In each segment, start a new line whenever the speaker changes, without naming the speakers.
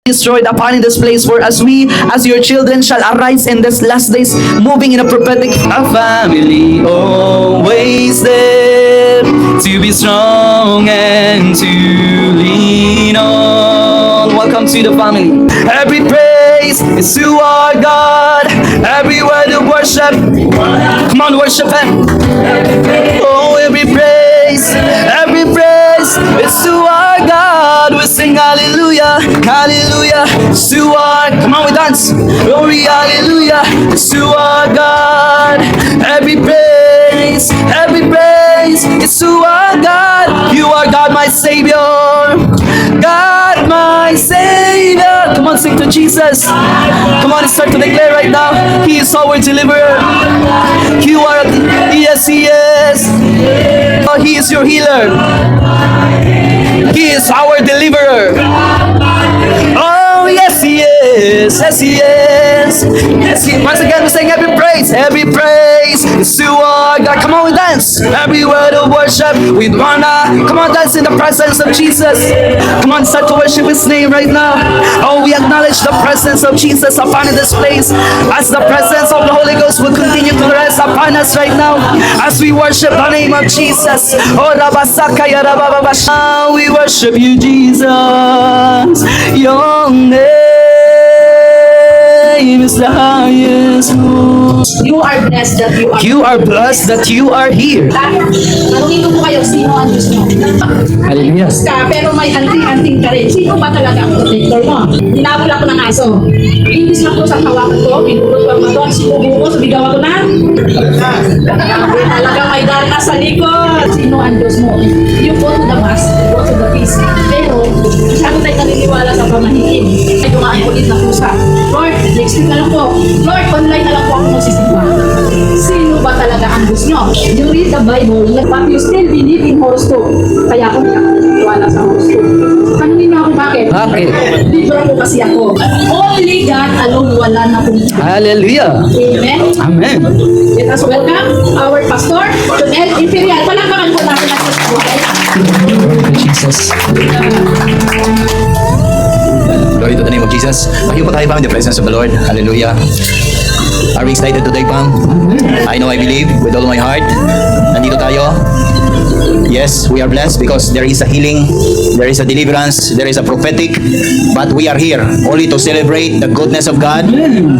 destroyed upon in this place, for as we as your children shall arise in this last days, moving in a prophetic family, always there to be strong and to lean on. Welcome to the family. Every praise is to our God, every word of worship, come on, worship him. Oh, every praise is to our God. We sing hallelujah, hallelujah. It's to our, come on, we dance. Glory, hallelujah. It's to our God. Every praise is to our God. You are God, my Savior. God, my Savior. Come on, sing to Jesus. Come on, start to declare right now. He is our deliverer. You are, yes, He is. Oh, He is your healer. He is our deliverer. Oh, yes, He is. Yes, He is. Yes, He is. Once again, we sing every praise is to our God. Come on, we dance. Every word of worship, we wanna. Come on, dance in the presence of Jesus. Come on, start to worship His name right now. Oh, we acknowledge the presence of Jesus upon this place. As the presence of the Holy Ghost will continue to rest upon us right now. As we worship the name of Jesus. Oh, Rabasaka ya Rababasha. We worship you, Jesus. Your name is the highest.
You are blessed that you are.
You are blessed that you are here.
Tanungin ko po kayo, sino ang Diyos mo?
Hallelujah.
Ka, pero may anting-anting ka rin. Sino ba talaga ang protector mo? Hinabol ako ng aso. Imbis na po sa hawakan ko, pinulot ko ang baton, sinubo ko, sumigaw ako na. Talagang may darna sa likod. Sino ang Diyos mo? You go to the mass, you go to the feast. Pero, masyado tayo naniniwala sa pamahiin. Ay, dumaan ulit na pusa. Lord, next week na lang po. Lord, online na lang po ako magsisimba. Sino ba talaga ang Diyos nyo? You read the Bible, but you still believe in horoscope. Kaya ako nakakatiwala sa horoscope. Tanungin niyo ako bakit?
Bakit?
Libro po kasi ako. Only God alone, wala na pong
Hallelujah.
Amen?
Amen.
Let us welcome our pastor, Jonel Imperial. Palakpakan po natin ang Diyos buhay.
Jesus.
Glory to the name of Jesus. Mahiyo po tayo ba in the presence of the Lord? Hallelujah. Are we excited today, Pam? I know, I believe with all my heart. Nandito tayo. Yes, we are blessed because there is a healing, there is a deliverance, there is a prophetic, but we are here only to celebrate the goodness of God.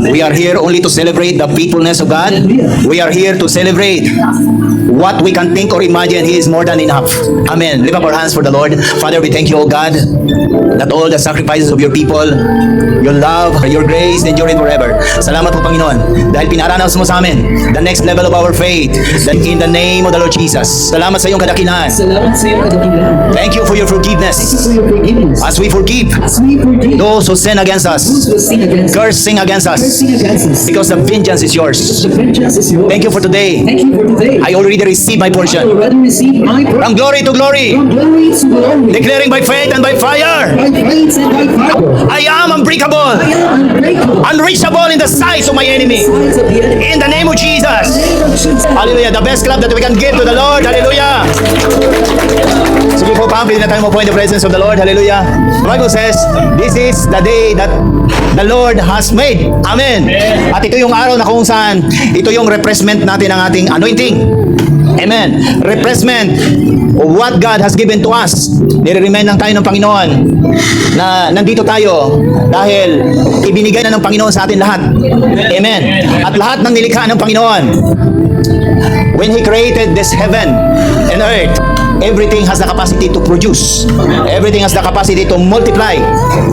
We are here only to celebrate the faithfulness of God. We are here to celebrate what we can think or imagine. He is more than enough. Amen. Lift up our hands for the Lord. Father, we thank you, O God, that all the sacrifices of your people, your love, your grace, endure it forever. Salamat po, Panginoon, dahil pinaranas mo sa amin the next level of our faith, that in the name of the Lord Jesus. Salamat sa iyong kadakilaan.
Salamat sa iyong kadakilaan.
Thank you for your forgiveness.
For your forgiveness.
As we forgive
As we forgive
those who sin against us,
those who sin against us,
cursing against us,
cursing against us,
because the vengeance is yours.
the vengeance is yours.
Thank you for today.
Thank you for today.
I already received my
I
portion.
already received my portion.
From glory to glory,
From glory to glory.
declaring by faith and by fire,
By faith and by power.
I am unbreakable,
I am unbreakable.
unreachable in the sight of my enemy.
Signs of the enemy.
In the name of Jesus. Hallelujah. The best clap that we can give to the Lord. Hallelujah. Sige po, Pam, pwede na tayo mo in the presence of the Lord. Hallelujah. The Bible says, this is the day that the Lord has made. Amen. At ito yung araw na kung saan, ito yung refreshment natin ng ating anointing. Amen. Refreshment of what God has given to us. Nire-remind lang tayo ng Panginoon na nandito tayo dahil ibinigay na ng Panginoon sa atin lahat. Amen. At lahat ng nilikha ng Panginoon, when He created this heaven and earth, everything has the capacity to produce. Everything has the capacity to multiply.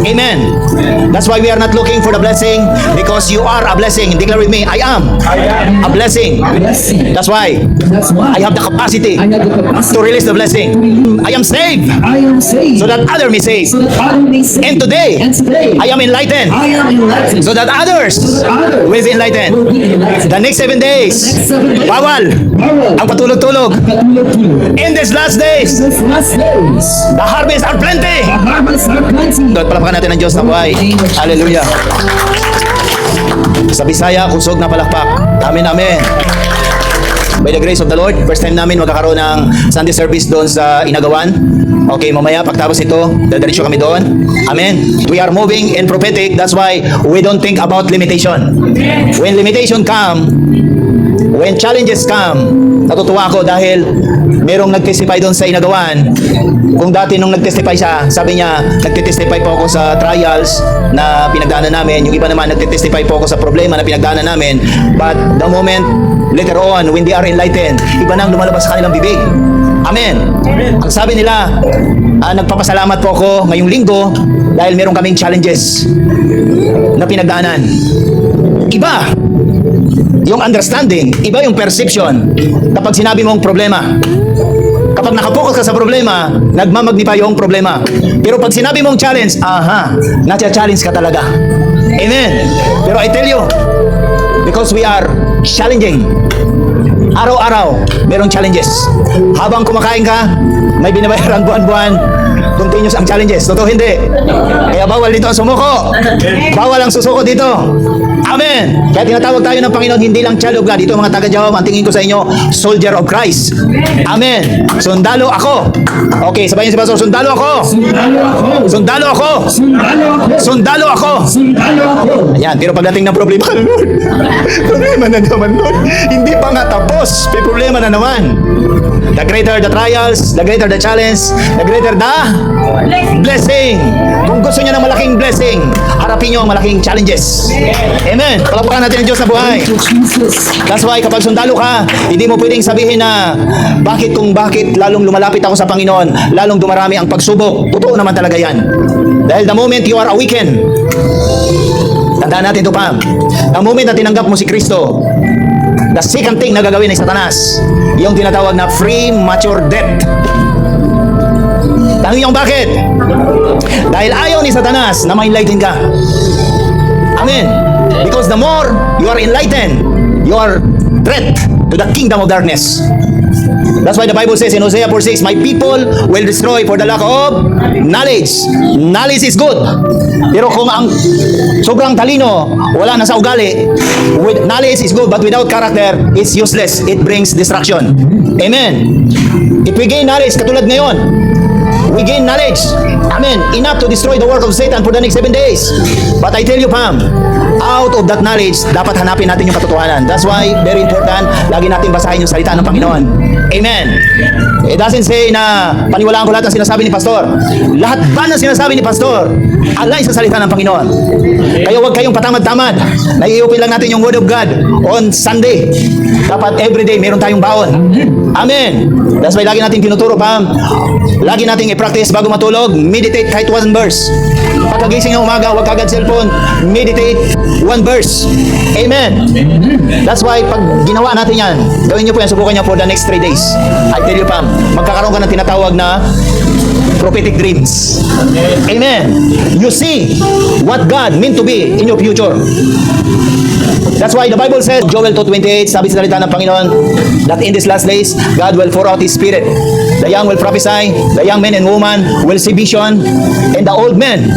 Amen. That's why we are not looking for the blessing, because you are a blessing. Declare with me, I am a blessing.
Blessing.
That's why
That's why
I have the capacity
I have the capacity
to release the blessing. I am saved
I am saved
so that others may save.
so that others may save.
And today,
And today
I am enlightened
I am enlightened
so that others
others
will be enlightened.
will be enlightened.
The next 7 days,
Next 7 days,
bawal
bawal
ang patulog-tulog.
katulog-tulog.
In these last days,
This last days,
the harvest are plenty.
the harvests are plenty.
At palakpakan natin ang Diyos na buhay. Hallelujah. Sa Bisaya, kusog na palakpak. Amen, amen. by the grace of the Lord. First time namin magkakaroon ng Sunday service doon sa Inagawan. Okay, mamaya pagtapos ito, dadiretso kami doon. Amen. We are moving in prophetic. That's why we don't think about limitation. When limitation come, when challenges come, natutuwa ako dahil merong nag-testify doon sa Inagawan. Kung dati nung nag-testify siya, sabi niya, nag-testify po ako sa trials na pinagdaanan namin. Yung iba naman, nag-testify po ako sa problema na pinagdaanan namin. But the moment, later on, when they are enlightened, iba nang lumalabas sa kanilang bibig. Amen. Ang sabi nila, nagpapasalamat po ako ngayong linggo dahil meron kaming challenges na pinagdaanan. Iba yung understanding, iba yung perception kapag sinabi mong problema. Kapag nakapokus ka sa problema, nagmamagnify yung problema. Pero pag sinabi mong challenge, nasa-challenge ka talaga. Amen. Pero I tell you, because we are challenging, araw-araw, merong challenges. Habang kumakain ka, may binabayaran buwan-buwan, continuous ang challenges. Totoo hindi? Kaya bawal dito ang sumuko. Bawal ang susuko dito. Amen. Kaya tinatawag tayo ng Panginoon, hindi lang child of God. Ito mga taga-Jawam, ang tingin ko sa inyo, soldier of Christ. Amen. Sundalo ako. Okay, sabayin si Pastor, sundalo ako. Sundalo ako. Sundalo ako. Ayan, pero pagdating ng problema, Lord, problema na naman, Lord. Hindi pa nga tapos. May problema na naman. The greater the trials, the greater the challenge, the greater the blessing. Kung gusto niya ng malaking blessing, harapin niyo ang malaking challenges. Amen. Palakpakan natin ang Diyos na buhay. That's why kapag sundalo ka, hindi mo pwedeng sabihin na bakit lalong lumalapit ako sa Panginoon, lalong dumarami ang pagsubok. Totoo naman talaga yan. Dahil the moment you are awakened, tandaan natin ito pa, the moment na tinanggap mo si Kristo, the second thing na gagawin ng Satanas, yung tinatawag na premature death. Tanong yung bakit? Dahil ayaw ni Satanas na ma-enlighten ka. Amen. Because the more you are enlightened, you are threat to the kingdom of darkness. That's why the Bible says in Hosea 4:6, my people will destroy for the lack of knowledge. Knowledge is good. Pero kung ang sobrang talino, wala na sa ugali, with knowledge is good, but without character, it's useless. It brings destruction. Amen. If we gain knowledge, katulad ngayon, we gain knowledge. Amen. Enough to destroy the work of Satan for the next 7 days. But I tell you, Pam, out of that knowledge, dapat hanapin natin yung katotohanan. That's why, very important, lagi natin basahin yung salita ng Panginoon. Amen. It doesn't say na paniwalaan ko lahat ng sinasabi ni Pastor. Lahat ba ng sinasabi ni Pastor alay sa salita ng Panginoon? Kaya huwag kayong patamad-tamad. Nai-open lang natin yung Word of God on Sunday. Dapat everyday meron tayong baon. Amen. That's why lagi natin tinuturo, Pam. Lagi nating i-practice bago matulog. Meditate kahit 1 verse. Pagkagising ng umaga, huwag kagad cellphone. Meditate 1 verse. Amen. That's why pag ginawa natin yan, gawin niyo po yan, subukan niyo for the next 3 days. I tell you, Pam, magkakaroon ka ng tinatawag na prophetic dreams. Amen. You see what God meant to be in your future. That's why the Bible says, Joel 2:28, sabi sa salita ng Panginoon, that in these last days, God will pour out His Spirit. The young will prophesy, the young men and women will see vision, and the old men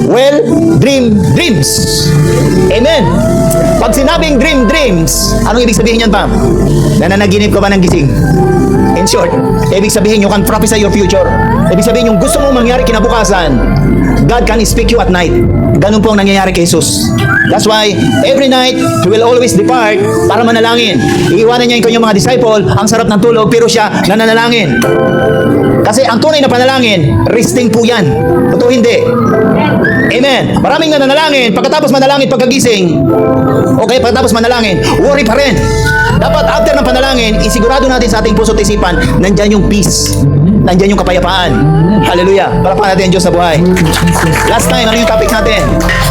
will dream dreams. Amen. Pag sinabing dreams, anong ibig sabihin yan, Pam? Nananaginip ka ba ng gising? In short, ibig sabihin you can prophesy your future. Ibig sabihin yung gusto mong mangyari kinabukasan, God can speak you at night. Ganun po ang nangyayari kay Jesus. That's why every night He will always depart para manalangin. Iiwanan niya yung kanyang mga disciple, ang sarap ng tulog, pero siya nananalangin. Kasi ang tunay na panalangin, resting po yan. Totoo hindi? Amen. Maraming nananalangin, pagkatapos manalangin pagkagising, okay, pagkatapos manalangin, worry pa rin. Dapat after ng panalangin, isigurado natin sa ating puso't isipan, nandyan yung peace. Nandyan yung kapayapaan. Hallelujah. Palakpakan natin ang Diyos sa buhay. Last time, ano yung topic natin?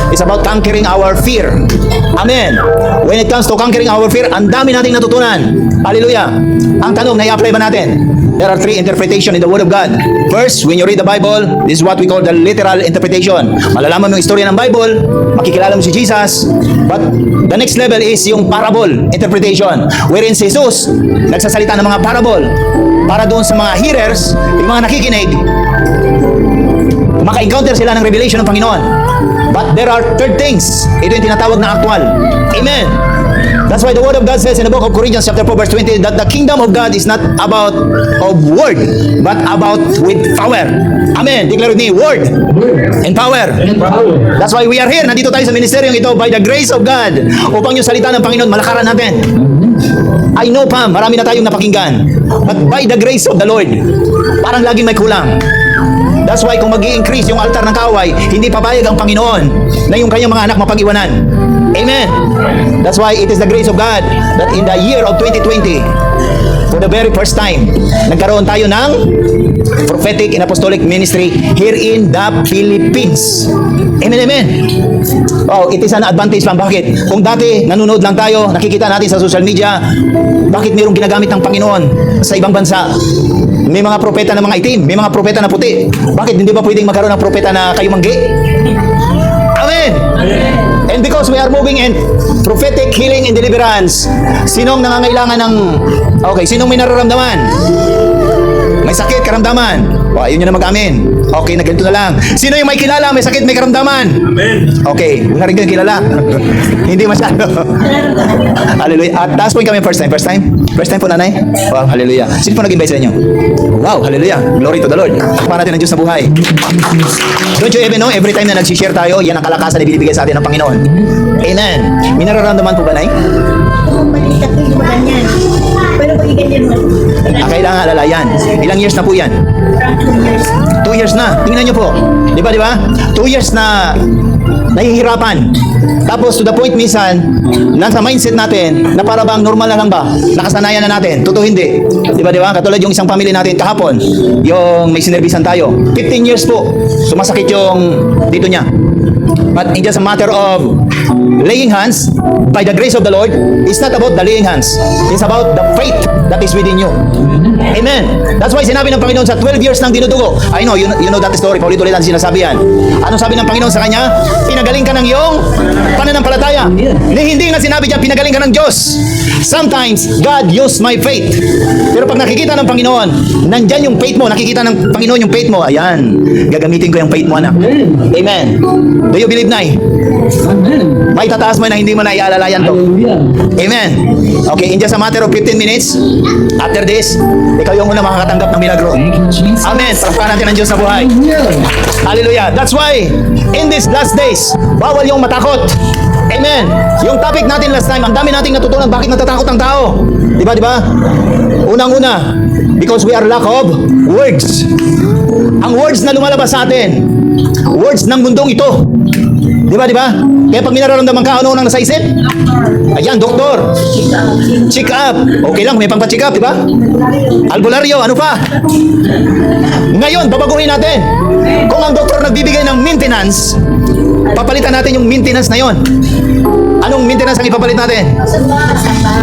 It's about conquering our fear. Amen. When it comes to conquering our fear, ang dami nating natutunan. Hallelujah. Ang tanong, nai-apply ba natin? There are 3 interpretations in the Word of God. First, when you read the Bible, this is what we call the literal interpretation. Malalaman mo yung istorya ng Bible, makikilala mo si Jesus, but the next level is yung parable interpretation, wherein si Jesus nagsasalita ng mga parable para doon sa mga hearers, yung mga nakikinig, maka-encounter sila ng revelation ng Panginoon. But there are third things. Ito yung tinatawag na actual. Amen. That's why the Word of God says in the book of Corinthians chapter 4 verse 20 that the kingdom of God is not about of word, but about with power. Amen. Declare with me, word and power. That's why we are here. Nandito tayo sa ministeryong ito by the grace of God upang yung salita ng Panginoon malakaran natin. I know, Pam, marami na tayong napakinggan. But by the grace of the Lord, parang laging may kulang. That's why kung mag-i-increase yung altar ng kaaway, hindi papayag ang Panginoon na yung kanyang mga anak mapag-iwanan. Amen. That's why it is the grace of God that in the year of 2020, for the very first time, nagkaroon tayo ng prophetic and apostolic ministry here in the Philippines. Amen, amen. Oh, it is an advantage lang. Bakit? Kung dati nanonood lang tayo, nakikita natin sa social media, bakit mayroong ginagamit ng Panginoon sa ibang bansa? May mga propeta na mga itim, may mga propeta na puti. Bakit hindi ba pwedeng magkaroon ng propeta na kayumanggi? Amen. And because we are moving in prophetic healing and deliverance, sinong nangangailangan ng sinong may nararamdaman? May sakit, karamdaman. Ayun nyo na mag-amin. Okay, na ganito na lang. Sino yung may kilala, may sakit, may karamdaman? Amen. Okay, wala rin kayo kilala. Hindi masyado. Hallelujah. At last point kami, first time? First time po, nanay? Wow, hallelujah. Sino po nag-invite sa inyo? Wow, hallelujah. Glory to the Lord. Pakpan natin ang Diyos na buhay. Don't you even know, every time na nag-share tayo, yan ang kalakasan na binibigay sa atin ng Panginoon. Amen. May nararamdaman po ba, nay?
Balikat ko yung ganyan. Pero pag ganyan mo,
Kailangan alalayan. Ilang years na po yan? 2 years na. Tingnan nyo po. Di ba? 2 years na nahihirapan. Tapos to the point minsan, nasa mindset natin na para bang normal na lang ba? Nakasanayan na natin. Totoo hindi. Di ba? Katulad yung isang pamilya natin kahapon, yung may sinerbisan tayo. 15 years po, sumasakit yung dito niya. But in just a matter of laying hands, by the grace of the Lord, it's not about the laying hands. It's about the faith that is within you. Amen. That's why sinabi ng Panginoon sa 12 years ng dinudugo. I know, you know that story. Paulit-ulit ang sinasabi yan. Anong sabi ng Panginoon sa kanya? Pinagaling ka ng iyong pananampalataya. Hindi nga sinabi niya, pinagaling ka ng Diyos. Sometimes, God used my faith. Pero pag nakikita ng Panginoon, nandyan yung faith mo, nakikita ng Panginoon yung faith mo, ayan, gagamitin ko yung faith mo, anak. Amen. Do you believe, Nay?
Amen.
May tataas mo na hindi mo na iaalalayan to.
Hallelujah.
Amen. Okay, in just a matter of 15 minutes, after this, ikaw yung una makakatanggap ng milagro.
Thank you, Jesus.
Amen. Palakpakan natin ang Diyos sa buhay.
Hallelujah.
Hallelujah. That's why, in these last days, bawal yung matakot. Amen. Yung topic natin last time, ang dami nating natutunan bakit natatakot ang tao. Di ba? Unang-una, because we are lack of words. Ang words na lumalabas sa atin, words ng mundong ito. Di ba? Kaya pag minararamdaman ka, ano nang nasa isip? Ayan, doktor. Check up. Okay lang, may pang-check up, di ba? Albularyo, ano pa? Ngayon, babaguhin natin. Kung ang doktor nagbibigay ng maintenance, papalitan natin yung maintenance na yon. Anong maintenance ang ipapalit natin?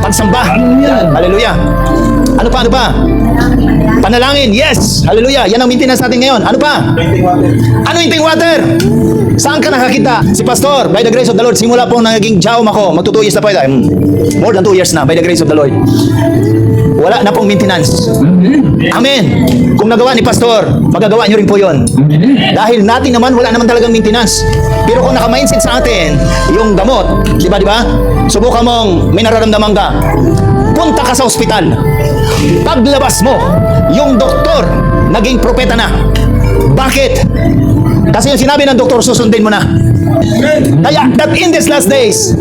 Pagsamba.
Hallelujah.
Hallelujah. Ano pa? Panalangin. Yes. Hallelujah. Yan ang maintenance natin ngayon. Ano pa? Anointing water. Saan ka nakakita? Si Pastor, by the grace of the Lord, simula po naging jawm ako. Magto 2 years na po. More than 2 years na, by the grace of the Lord. Wala na pong maintenance. Amen. Kung nagawa ni Pastor, magagawa nyo rin po yun. Dahil natin naman, wala naman talagang maintenance. Pero kung naka-mindset sa atin, yung gamot, di ba? Subukan mong may nararamdaman ka. Punta ka sa ospital. Paglabas mo, yung doktor, naging propeta na. Bakit? Kasi yung sinabi ng doktor, susundin mo na. Kaya, that in these last days,